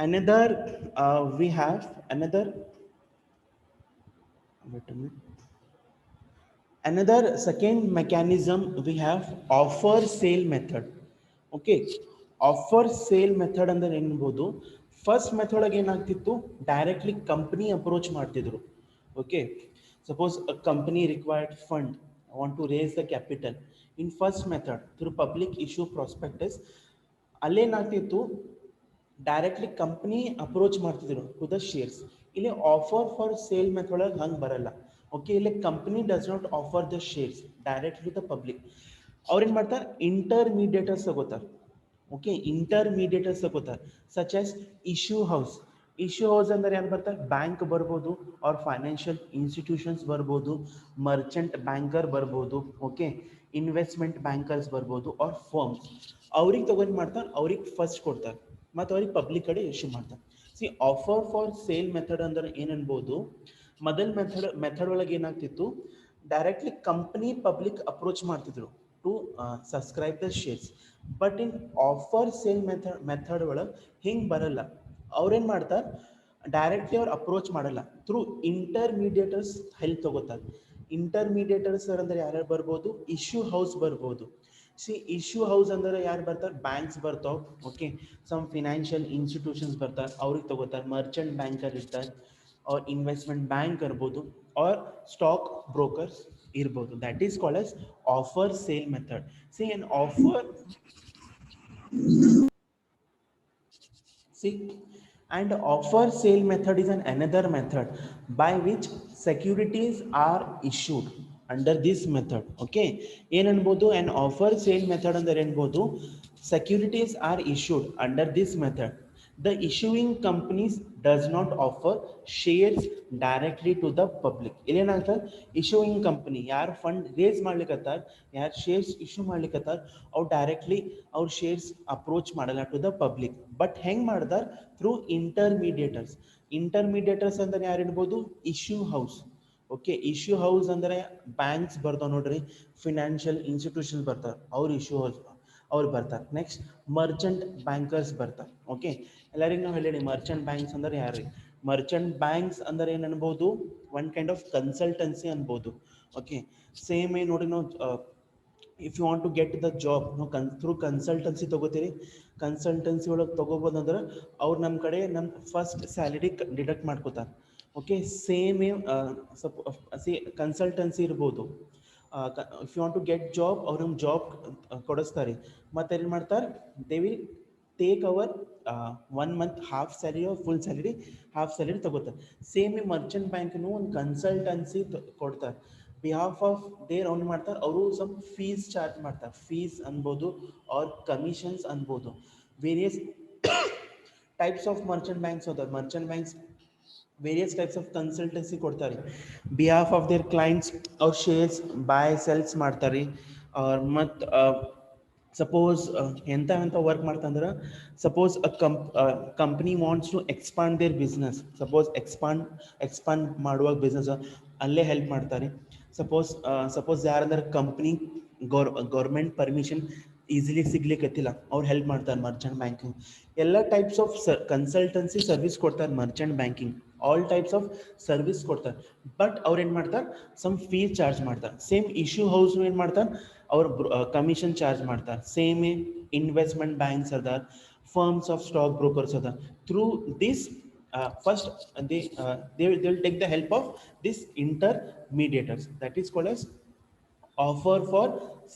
[SPEAKER 1] Another we have another wait a minute. Another second mechanism we have offer sale method. Okay, offer sale method ಅಂದ್ರೆ ಏನ್ಬೋದು ಫಸ್ಟ್ ಮೆಥಡ್ ಆಗಿ ಏನಾಗ್ತಿತ್ತು ಡೈರೆಕ್ಟ್ಲಿ ಕಂಪನಿ ಅಪ್ರೋಚ್ ಮಾಡ್ತಿದ್ರು. Okay, suppose a company required fund want to raise the capital in first method through public issue prospectus. ಅಲ್ಲೇನಾಗ್ತಿತ್ತು ಡೈರೆಕ್ಟ್ಲಿ ಕಂಪ್ನಿ ಅಪ್ರೋಚ್ ಮಾಡ್ತಿದ್ರು ಟು ದ ಶೇರ್ಸ್. ಇಲ್ಲಿ ಆಫರ್ ಫಾರ್ ಸೇಲ್ ಮೆಥಡ್ ಒಳಗೆ ಹಂಗೆ ಬರಲ್ಲ. ಓಕೆ, ಇಲ್ಲಿ company does not offer the shares directly the public. ಅವ್ರೇನು ಮಾಡ್ತಾರೆ, ಇಂಟರ್ಮೀಡಿಯೇಟರ್ಸ್ ತಗೋತಾರೆ. ಓಕೆ, ಇಂಟರ್ಮೀಡಿಯೇಟರ್ಸ್ ತಗೋತಾರೆ such as issue house. Issue house ಅಂದರೆ ಯಾರು ಬರ್ತಾರೆ, ಬ್ಯಾಂಕ್ ಬರ್ಬೋದು, ಅವ್ರ ಫೈನಾನ್ಷಿಯಲ್ ಇನ್ಸ್ಟಿಟ್ಯೂಷನ್ಸ್ ಬರ್ಬೋದು, ಮರ್ಚೆಂಟ್ ಬ್ಯಾಂಕರ್ ಬರ್ಬೋದು, ಓಕೆ, ಇನ್ವೆಸ್ಟ್ಮೆಂಟ್ ಬ್ಯಾಂಕರ್ಸ್ ಬರ್ಬೋದು, ಅವ್ರ ಫರ್ಮ್ಸ್. ಅವ್ರಿಗೆ ತಗೊಂಡು ಮಾಡ್ತಾರೆ, ಅವ್ರಿಗೆ ಫಸ್ಟ್ ಕೊಡ್ತಾರೆ ಮತ್ತು ಅವ್ರಿಗೆ ಪಬ್ಲಿಕ್ ಕಡೆ ಇಶ್ಯೂ ಮಾಡ್ತಾರೆ. See offer for sale method ಅಂದ್ರೆ ಏನನ್ಬೋದು, ಮೊದಲ ಮೆಥಡ್ ಒಳಗೆ ಏನಾಗ್ತಿತ್ತು, ಡೈರೆಕ್ಟ್ಲಿ ಕಂಪ್ನಿ ಪಬ್ಲಿಕ್ ಅಪ್ರೋಚ್ ಮಾಡ್ತಿದ್ರು to subscribe the shares. But in offer sale method ಒಳಗೆ ಹಿಂಗೆ ಬರಲ್ಲ. ಅವ್ರೇನು ಮಾಡ್ತಾರೆ, ಡೈರೆಕ್ಟ್ಲಿ ಅವ್ರು ಅಪ್ರೋಚ್ ಮಾಡಲ್ಲ, ಥ್ರೂ ಇಂಟರ್ಮೀಡಿಯೇಟರ್ಸ್ ಹೆಲ್ಪ್ ತಗೋತಾರೆ. ಇಂಟರ್ಮೀಡಿಯೇಟರ್ಸ್ ಅಂದ್ರೆ ಯಾರ್ಯಾರು ಬರ್ಬೋದು, ಇಶ್ಯೂ ಹೌಸ್ ಬರ್ಬೋದು. ಸಿ ಇಶ್ಯೂ ಹೌಸ್ ಅಂದ್ರೆ ಯಾರು ಬರ್ತಾರೆ, ಬ್ಯಾಂಕ್ಸ್ ಬರ್ತಾವೆ. ಓಕೆ, ಸಮ್ ಫಿನಾನ್ಷಿಯಲ್ ಇನ್ಸ್ಟಿಟ್ಯೂಷನ್ಸ್ ಬರ್ತಾರೆ, ಅವ್ರಿಗೆ ತಗೋತಾರೆ. ಮರ್ಚೆಂಟ್ ಬ್ಯಾಂಕರ್ ಇರ್ತಾರೆ, ಅವ್ರ ಇನ್ವೆಸ್ಟ್ಮೆಂಟ್ ಬ್ಯಾಂಕ್ ಇರ್ಬೋದು, ಆರ್ ಸ್ಟಾಕ್ ಬ್ರೋಕರ್ಸ್ ಇರ್ಬೋದು. That is called as offer sale method. C an offer, see, and offer sale method is another method by which securities are issued under this method. Okay, ಏನು ಅನ್ಬೋದು, an offer sale method ಅಂದ್ರೆ ಏನ್ಬೋದು, securities are issued under this method. The issuing companies does not offer shares directly to the public. ಇಲ್ಲೇನಾಗ್ತದೆ, ಇಶ್ಯೂಯಿಂಗ್ ಕಂಪನಿ ಯಾರು ಫಂಡ್ ರೇಸ್ ಮಾಡ್ಲಿಕ್ಕತ್ತಾರ, ಯಾರು ಶೇರ್ಸ್ ಇಶ್ಯೂ ಮಾಡ್ಲಿಕ್ಕತ್ತಾರ, ಅವ್ರು ಡೈರೆಕ್ಟ್ಲಿ ಅವ್ರ ಶೇರ್ಸ್ ಅಪ್ರೋಚ್ ಮಾಡಲ್ಲ ಟು ದ ಪಬ್ಲಿಕ್. ಬಟ್ ಹೆಂಗೆ ಮಾಡ್ದಾರ, ಥ್ರೂ ಇಂಟರ್ಮೀಡಿಯೇಟರ್ಸ್. ಇಂಟರ್ಮೀಡಿಯೇಟರ್ಸ್ ಅಂದ್ರೆ ಯಾರು ಇರ್ಬೋದು, issue house. Okay, issue house ಅಂದರೆ ಬ್ಯಾಂಕ್ಸ್ ಬರ್ತಾವೆ ನೋಡ್ರಿ, ಫಿನಾನ್ಷಿಯಲ್ ಇನ್ಸ್ಟಿಟ್ಯೂಷನ್ಸ್ ಬರ್ತಾರೆ, ಅವ್ರು ಇಶ್ಯೂ ಹೌಸ್ ಅವ್ರು ಬರ್ತಾರೆ. ನೆಕ್ಸ್ಟ್ ಮರ್ಚೆಂಟ್ ಬ್ಯಾಂಕರ್ಸ್ ಬರ್ತಾರೆ. ಓಕೆ, ಎಲ್ಲರಿಗೂ ನಾವು ಹೇಳಿ ಮರ್ಚೆಂಟ್ ಬ್ಯಾಂಕ್ಸ್ ಅಂದ್ರೆ ಯಾರು, ಮರ್ಚೆಂಟ್ ಬ್ಯಾಂಕ್ಸ್ ಅಂದ್ರೆ ಏನು ಅನ್ಬೋದು, ಒನ್ ಕೈಂಡ್ ಆಫ್ ಕನ್ಸಲ್ಟೆನ್ಸಿ ಅನ್ಬೋದು. ಓಕೆ, ಸೇಮ್ ಏನು ನೋಡಿ, ನಾವು if you want to get the job ನಾವು ಥ್ರೂ ಕನ್ಸಲ್ಟೆನ್ಸಿ ತೊಗೋತೀರಿ. ಕನ್ಸಲ್ಟೆನ್ಸಿ ಒಳಗೆ ತೊಗೋಬೋದು ಅಂದ್ರೆ ಅವ್ರು ನಮ್ಮ ಕಡೆ ನಮ್ಮ ಫಸ್ಟ್ ಸ್ಯಾಲರಿ ಡಿಡಕ್ಟ್ ಮಾಡ್ಕೋತಾರೆ. ಓಕೆ, ಸೇಮ್ ಕನ್ಸಲ್ಟೆನ್ಸಿ ಇರ್ಬೋದು. If you want to get job, ಅವ್ರು ನಮ್ಗೆ ಜಾಬ್ ಕೊಡಿಸ್ತಾರೆ. ಮತ್ತು ಏನು ಮಾಡ್ತಾರೆ, they will take our 1 month half salary or full salary, half salary ತಗೋತಾರೆ. ಸೇಮ್ ಮರ್ಚೆಂಟ್ ಬ್ಯಾಂಕ್ನು ಒಂದು ಕನ್ಸಲ್ಟೆನ್ಸಿ ಕೊಡ್ತಾರೆ. ಬಿಹಾಫ್ ಆಫ್ ದೇರ್ ಅವ್ನು ಮಾಡ್ತಾರೆ, ಅವರು ಸ್ವಲ್ಪ ಫೀಸ್ ಚಾರ್ಜ್ ಮಾಡ್ತಾರೆ. ಫೀಸ್ ಅನ್ಬೋದು ಆರ್ ಕಮಿಷನ್ಸ್ ಅನ್ಬೋದು. Various types of merchant banks ಹೋದ. Merchant banks various types of consultancy ಕೊಡ್ತಾರೆ. ಬಿಹಾಫ್ ಆಫ್ ದೇರ್ ಕ್ಲೈಂಟ್ಸ್ ಅವ್ರ ಶೇರ್ಸ್ ಬೈ ಸೆಲ್ಸ್ ಮಾಡ್ತಾರೆ. ಮತ್ತು ಸಪೋಸ್ ಎಂಥ ವರ್ಕ್ ಮಾಡ್ತಂದ್ರೆ, suppose company wants to expand their business. Suppose expand ಮಾಡುವಾಗ ಬಿಸ್ನೆಸ್ ಅಲ್ಲೇ ಹೆಲ್ಪ್ ಮಾಡ್ತಾರೆ. ಸಪೋಸ್ ಯಾರಂದ್ರೆ ಕಂಪ್ನಿ ಗೌರ್ಮೆಂಟ್ ಪರ್ಮಿಷನ್ ಈಸಿಲಿ ಸಿಗ್ಲಿಕ್ಕತ್ತಿಲ್ಲ, ಅವ್ರು ಹೆಲ್ಪ್ ಮಾಡ್ತಾರೆ ಮರ್ಚೆಂಟ್ ಬ್ಯಾಂಕಿಂಗ್. ಎಲ್ಲ ಟೈಪ್ಸ್ ಆಫ್ ಕನ್ಸಲ್ಟೆನ್ಸಿ ಸರ್ವಿಸ್ ಕೊಡ್ತಾರೆ Merchant banking. All types of service ಕೊಡ್ತಾರೆ. ಬಟ್ ಅವ್ರು ಏನು ಮಾಡ್ತಾರೆ, ಸಮ್ ಫೀಸ್ ಚಾರ್ಜ್ ಮಾಡ್ತಾರೆ. ಸೇಮ್ ಇಶ್ಯೂ ಹೌಸ್ನು ಏನು ಮಾಡ್ತಾರೆ, ಅವ್ರು ಕಮಿಷನ್ ಚಾರ್ಜ್ ಮಾಡ್ತಾರೆ. ಸೇಮ್ ಇನ್ವೆಸ್ಟ್ಮೆಂಟ್ ಬ್ಯಾಂಕ್ಸ್ ಅದ, ಫರ್ಮ್ಸ್ ಆಫ್ ಸ್ಟಾಕ್ ಬ್ರೋಕರ್ಸ್ ಅದ. Through this first they will take the help of this intermediators, that is called as offer for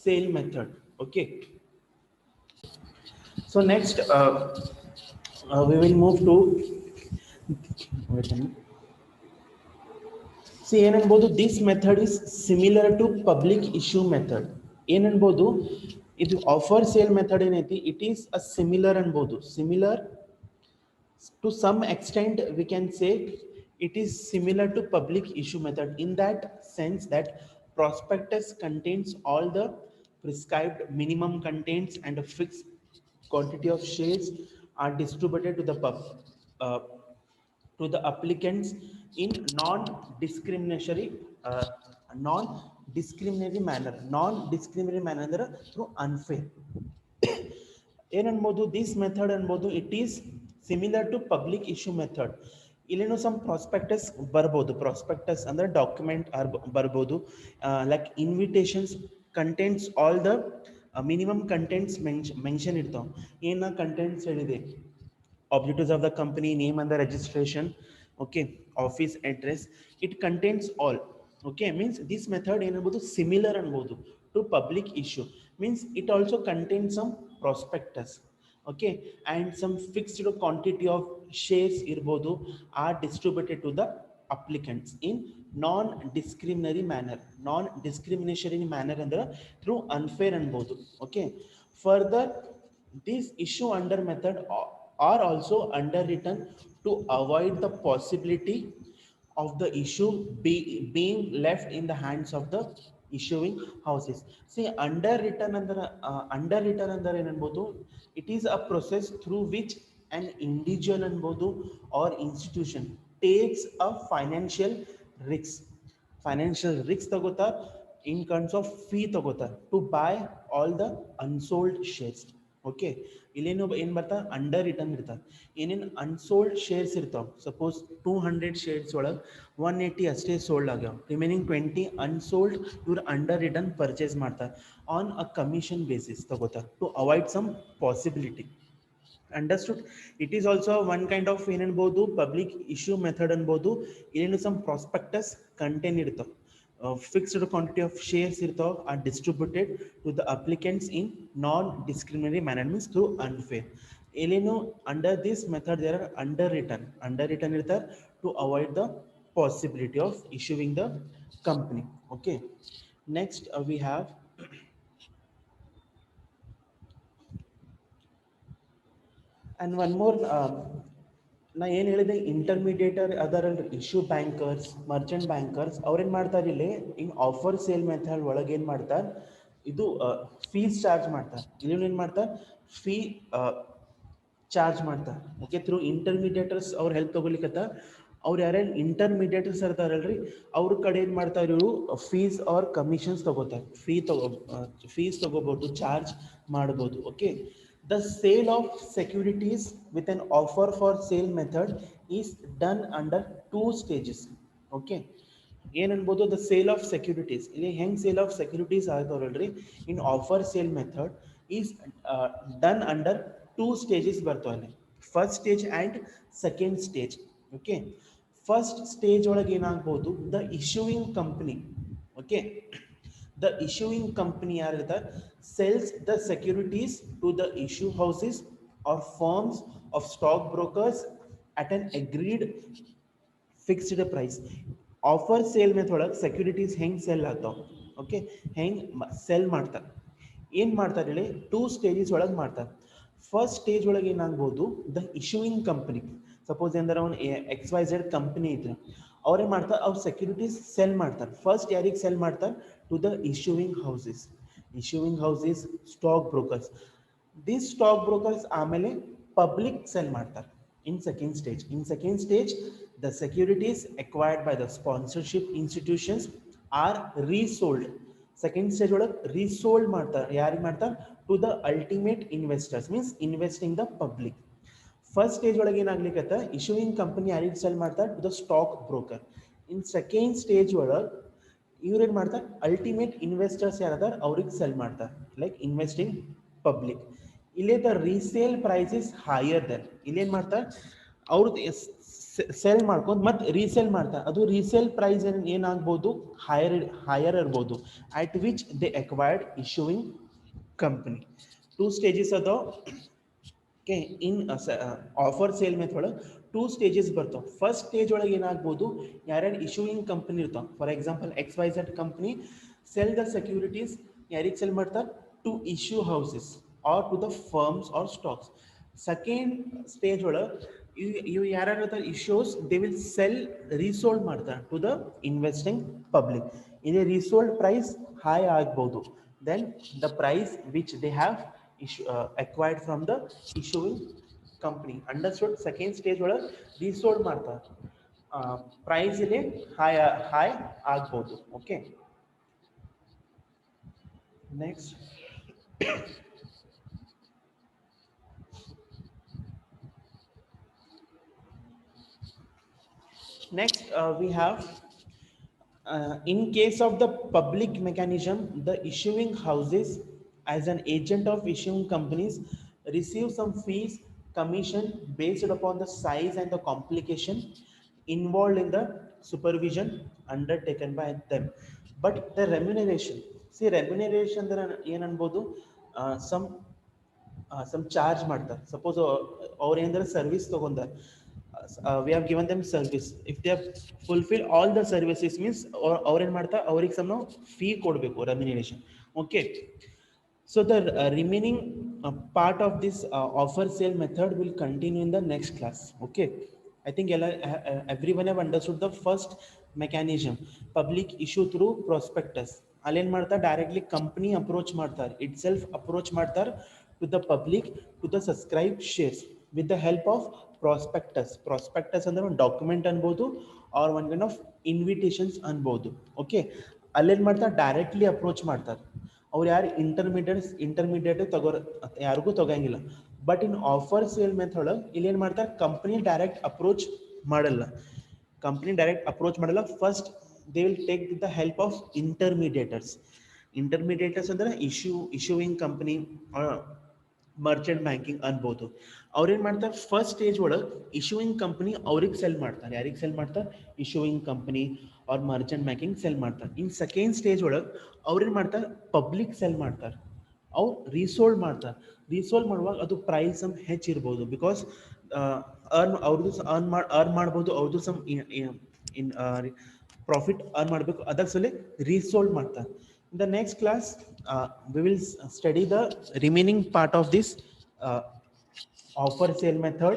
[SPEAKER 1] sale method. Okay, so next we will move to, wait a minute. See, ಏನನ್ಬೋದು this method is similar to public issue method. ಏನನ್ಬೋದು ಇದು ಆಫರ್ ಸೇಲ್ ಮೆಥಡ್ ಏನೈತಿ, ಇಟ್ ಈಸ್ ಅ ಸಿಮಿಲರ್ ಅನ್ಬೋದು. Similar to some extent we can say it is similar to public issue method in that sense that prospectus contains all the prescribed minimum contents and a fixed quantity of shares are distributed to the uh, to the applicants in uh, non-discriminatory manner ಅಂದ್ರೆ through unfair. ಏನನ್ಬೋದು ದಿಸ್ ಮೆಥಡ್ ಅನ್ಬೋದು it is similar to public issue method. ಇಲ್ಲೇನು ಸಮ್ ಪ್ರಾಸ್ಪೆಕ್ಟಸ್ ಬರ್ಬೋದು. ಪ್ರಾಸ್ಪೆಕ್ಟಸ್ ಅಂದ್ರೆ ಡಾಕ್ಯುಮೆಂಟ್ ಬರ್ಬೋದು, like invitations contents all the minimum contents mention ಇರ್ತಾವೆ. ಏನ ಕಂಟೆಂಟ್ಸ್ ಹೇಳಿದೆ, objectives of the company, name and the registration, okay, office address, it contains all. Okay, means this method ಏನಬಹುದು similar ಅನ್ಬೋದು to public issue, means it also contains some prospectus, okay, and some fixed quantity of shares ಇರ್ಬೋದು are distributed to the applicants in non discriminatory manner ಅಂದ್ರೆ through unfair ಅನ್ಬೋದು. Okay, further this issue under method are also underwritten to avoid the possibility of the issue being left in the hands of the issuing houses. See, underwritten under ಏನನ್ಬೋದು, it is a process through which an individual ಅನ್ಬೋದು or institution takes a financial risk ತಗೋತಾರೆ in terms of fee ತಗೋತಾರೆ to buy all the unsold shares. ಓಕೆ, ಇಲ್ಲೇನು ಏನು ಬರ್ತಾ ಅಂಡರ್ ರಿಟರ್ನ್ ಇರ್ತಾರೆ. ಏನೇನು ಅನ್ಸೋಲ್ಡ್ ಶೇರ್ಸ್ ಇರ್ತಾವೆ, ಸಪೋಸ್ 200 ಶೇರ್ಸ್ ಒಳಗೆ 180 ಅಷ್ಟೇ ಸೋಲ್ಡ್ ಆಗ್ಯಾವ, ರಿಮೈನಿಂಗ್ 20 ಅನ್ಸೋಲ್ಡ್ ಇವ್ರು ಅಂಡರ್ ರಿಟರ್ನ್ ಪರ್ಚೇಸ್ ಮಾಡ್ತಾರೆ ಆನ್ ಅ ಕಮಿಷನ್ ಬೇಸಿಸ್ ತಗೋತಾರೆ to avoid some possibility. Understood? It is also one kind of ಏನನ್ಬೋದು ಪಬ್ಲಿಕ್ ಇಶ್ಯೂ ಮೆಥಡ್ ಅನ್ಬೋದು. ಏನೇನು ಸಮ್ ಪ್ರಾಸ್ಪೆಕ್ಟಸ್ ಕಂಟೆಂಟ್ ಇರ್ತಾವೆ, fixed quantity of shares are distributed to the applicants in non-discriminatory manner, means through unfair. Under this method there are underwritten to avoid the possibility of issuing the company. Okay, next we have and one more ನಾ ಏನು ಹೇಳಿದೆ, ಇಂಟರ್ಮೀಡಿಯೇಟರ್ ಅದರಲ್ಲಿ ಇಶ್ಯೂ ಬ್ಯಾಂಕರ್ಸ್, ಮರ್ಚೆಂಟ್ ಬ್ಯಾಂಕರ್ಸ್ ಅವ್ರೇನು ಮಾಡ್ತಾರೆ, ಇಲ್ಲಿ ಹಿಂಗೆ ಆಫರ್ ಸೇಲ್ ಮೆಥಡ್ ಒಳಗೆ ಏನು ಮಾಡ್ತಾರೆ, ಇದು ಫೀಸ್ ಚಾರ್ಜ್ ಮಾಡ್ತಾರೆ. ಇಲ್ಲಿ ಏನು ಮಾಡ್ತಾರೆ, ಫೀ ಚಾರ್ಜ್ ಮಾಡ್ತಾರೆ. ಓಕೆ, ಥ್ರೂ ಇಂಟರ್ಮೀಡಿಯೇಟರ್ಸ್ ಅವ್ರು ಹೆಲ್ಪ್ ತೊಗೊಲಿಕ್ಕತ್ತ. ಅವ್ರು ಯಾರ್ಯಾರು ಇಂಟರ್ಮೀಡಿಯೇಟರ್ಸ್ ಇರ್ತಾರಲ್ರಿ ಅವ್ರ ಕಡೆ ಏನು ಮಾಡ್ತಾರೆ, ಇವರು ಫೀಸ್ ಆರ್ ಕಮಿಷನ್ಸ್ ತಗೋತಾರೆ. ಫೀಸ್ ತಗೋಬೋದು, ಚಾರ್ಜ್ ಮಾಡ್ಬೋದು. Okay, the sale of securities with an offer for sale method is done under 2 stages. Okay, ಏನನ್ಬೋದು, the sale of securities ಇಲ್ಲಿ ಹೆಂಗೆ ಸೇಲ್ ಆಫ್ ಸೆಕ್ಯೂರಿಟೀಸ್ ಆಗ್ತಾವಲ್ರಿ in offer sale method is done under 2 stages ಬರ್ತಾವಲ್ಲಿ, first stage and second stage. Okay, first stage ಒಳಗೆ ಏನಾಗ್ಬೋದು, the issuing company, okay, the issuing company sells the securities to the issue houses or firms of stock brokers at an agreed fixed price. Offer sale method securities heng sell agtav. Okay, heng sell ಮಾಡ್ತಾರೆ. ಏನು ಮಾಡ್ತಾರೆ ಹೇಳಿ, 2 stages ಒಳಗೆ ಮಾಡ್ತಾರೆ. ಫಸ್ಟ್ ಸ್ಟೇಜ್ ಒಳಗೆ ಏನಾಗ್ಬೋದು, ದ ಇಶ್ಯೂಯಿಂಗ್ ಕಂಪನಿ, ಸಪೋಸ್ ಏನಾರ ಒಂದು XYZ ಕಂಪನಿ ಇದ್ರೆ ಅವ್ರೇನು ಮಾಡ್ತಾರೆ, ಅವ್ರು ಸೆಕ್ಯೂರಿಟೀಸ್ ಸೆಲ್ ಮಾಡ್ತಾರೆ. ಫಸ್ಟ್ ಯಾರಿಗೆ ಸೆಲ್ ಮಾಡ್ತಾರೆ, to the issuing houses, stock brokers. This stock brokers ಆಮೇಲೆ ಪಬ್ಲಿಕ್ ಸೆಲ್ ಮಾಡ್ತಾರೆ in second stage. The securities acquired by the sponsorship institutions are resold. Second stage ಒಳಗೆ ರೀಸೋಲ್ಡ್ ಮಾಡ್ತಾರೆ. ಯಾರಿಗೆ ಮಾಡ್ತಾರೆ, to the ultimate investors, means investing the public. First stage ಒಳಗೆ ಏನಾಗ್ಲಿಕ್ಕೆ, ಇಶ್ಯೂಯಿಂಗ್ ಕಂಪನಿ ಯಾರಿಗೆ ಸೆಲ್ ಮಾಡ್ತಾರೆ, to the stock broker. In second stage ಒಳಗೆ ಇವ್ರೇನು ಮಾಡ್ತಾರೆ, ಅಲ್ಟಿಮೇಟ್ ಇನ್ವೆಸ್ಟರ್ಸ್ ಯಾರದಾರ ಅವ್ರಿಗೆ ಸೆಲ್ ಮಾಡ್ತಾರೆ, ಲೈಕ್ ಇನ್ವೆಸ್ಟಿಂಗ್ ಪಬ್ಲಿಕ್. ಇಲ್ಲೇ the resale price is higher then, ಇಲ್ಲೇನು ಮಾಡ್ತಾರೆ, ಅವ್ರದ್ದು ಸೆಲ್ ಮಾಡ್ಕೊಂಡು ಮತ್ತೆ ರೀಸೇಲ್ ಮಾಡ್ತಾರೆ. ಅದು ರೀಸೇಲ್ ಪ್ರೈಸ್ ಏನಾಗ್ಬೋದು, ಹೈಯರ್ ಇರ್ಬೋದು, at which they acquired issuing company. Two stages ಅದಾವ. Okay, in offer sale method two stages ಬರ್ತಾವೆ. ಫಸ್ಟ್ ಸ್ಟೇಜ್ ಒಳಗೆ ಏನಾಗ್ಬೋದು, ಯಾರ್ಯಾರು ಇಶ್ಯೂಯಿಂಗ್ ಕಂಪನಿ ಇರ್ತಾವೆ, for example XYZ company sell the securities, ಯಾರಿಗೆ ಸೆಲ್ ಮಾಡ್ತಾರೆ, to issue houses or to the firms or stocks. Second stage ಒಳಗೆ ಇವು ಯಾರ್ಯಾರು ಇರ್ತಾರೆ issues, they will sell resold ಮಾಡ್ತಾರೆ ಟು ದ ಇನ್ವೆಸ್ಟಿಂಗ್ ಪಬ್ಲಿಕ್. ಇದೇ ರೀಸೋಲ್ಡ್ ಪ್ರೈಸ್ ಹೈ ಆಗ್ಬೋದು then the price which they have acquired from the issuing company. Understood? Second stage ಒಳಗೆ resold ಮಾಡ್ತಾರೆ, ಪ್ರೈಸ್ ಇಲ್ಲಿ ಹೈ ಆಗ್ಬೋದು. Okay, next we have in case of the public mechanism, the issuing houses as an agent of issuing companies receive some fees, commission based upon the size and the complication involved in the supervision undertaken by them. But the remuneration, see remuneration ಅಂದ್ರೆ ಏನು ಅನ್ಬೋದು, some ಚಾರ್ಜ್ ಮಾಡ್ತಾರೆ. ಸಪೋಸ್ ಅವ್ರು ಏನಂದ್ರೆ service ತಗೊಂಡಾರೆ, we have given them service, if they have fulfill all the services means ಅವ್ರು ಏನು ಮಾಡ್ತಾರೆ, ಅವ್ರಿಗೆ ಸಮ ಫೀ ಕೊಡಬೇಕು, remuneration. Okay, so the remaining part of this offer sale method will continue in the next class. Okay, I think everyone have understood the first mechanism, public issue through prospectus. ಅಲ್ಲೇನು ಮಾಡ್ತಾರೆ, ಡೈರೆಕ್ಟ್ಲಿ ಕಂಪ್ನಿ ಅಪ್ರೋಚ್ ಮಾಡ್ತಾರೆ, ಇಟ್ ಸೆಲ್ಫ್ ಅಪ್ರೋಚ್ ಮಾಡ್ತಾರೆ to the public to the subscribe shares with the help of prospectus. Prospectus ಅಂದ್ರೆ ಒಂದು ಡಾಕ್ಯುಮೆಂಟ್ ಅನ್ಬೋದು or one kind of invitations ಅನ್ಬೋದು. ಓಕೆ, ಅಲ್ಲೇನು ಮಾಡ್ತಾರೆ, ಡೈರೆಕ್ಟ್ಲಿ ಅಪ್ರೋಚ್ ಮಾಡ್ತಾರೆ, ಅವ್ರು ಯಾರು ಇಂಟರ್ಮೀಡಿಯೇಟ್ ಯಾರಿಗೂ ತಗೋಂಗಿಲ್ಲ. But in offer sale method ಇಲ್ಲಿ ಏನು ಮಾಡ್ತಾರೆ, ಕಂಪ್ನಿ ಡೈರೆಕ್ಟ್ ಅಪ್ರೋಚ್ ಮಾಡಲ್ಲ, first they will take with the help of intermediators ಅಂದ್ರೆ ಇಶ್ಯೂಯಿಂಗ್ ಕಂಪನಿ, ಮರ್ಚೆಂಟ್ ಬ್ಯಾಂಕಿಂಗ್ ಅನ್ಬೋದು. ಅವ್ರೇನು ಮಾಡ್ತಾರೆ, ಫಸ್ಟ್ ಸ್ಟೇಜ್ ಒಳಗೆ ಇಶ್ಯೂಯಿಂಗ್ ಕಂಪನಿ ಅವ್ರಿಗೆ ಸೆಲ್ ಮಾಡ್ತಾರೆ, ಯಾರಿಗೆ ಸೆಲ್ ಮಾಡ್ತಾರೆ, ಇಶ್ಯೂಯಿಂಗ್ ಕಂಪನಿ ಅವ್ರ ಮರ್ಚೆಂಟ್ ಬ್ಯಾಂಕಿಂಗ್ ಸೆಲ್ ಮಾಡ್ತಾರೆ. ಇನ್ ಸೆಕೆಂಡ್ ಸ್ಟೇಜ್ ಒಳಗೆ ಅವ್ರೇನು ಮಾಡ್ತಾರೆ, ಪಬ್ಲಿಕ್ ಸೆಲ್ ಮಾಡ್ತಾರೆ, ಅವ್ರು ರೀಸೋಲ್ಡ್ ಮಾಡ್ತಾರೆ. ರೀಸೋಲ್ಡ್ ಮಾಡುವಾಗ ಅದು ಪ್ರೈಸ್ ಸಮ್ ಹೆಚ್ಚಿರ್ಬೋದು, ಬಿಕಾಸ್ ಅವ್ರದ್ದು ಅರ್ನ್ ಮಾಡ್ಬೋದು, ಅವ್ರದ್ದು ಸಮ್ ಇನ್ ಪ್ರಾಫಿಟ್ ಅರ್ನ್ ಮಾಡಬೇಕು, ಅದರ ಸಲ ರೀಸೋಲ್ಡ್ ಮಾಡ್ತಾರೆ. In the next class, we will study the remaining part of this offer sale method.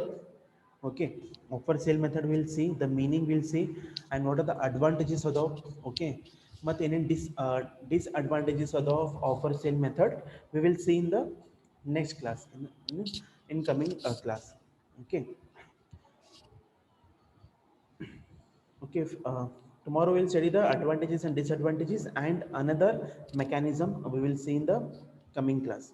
[SPEAKER 1] Okay, offer sale method we'll see, the meaning we'll see, and what are the advantages of the, okay, but any disadvantages of the offer sale method we will see in the next class, in coming class. Okay, okay, tomorrow we'll study the advantages and disadvantages and another mechanism we will see in the coming class.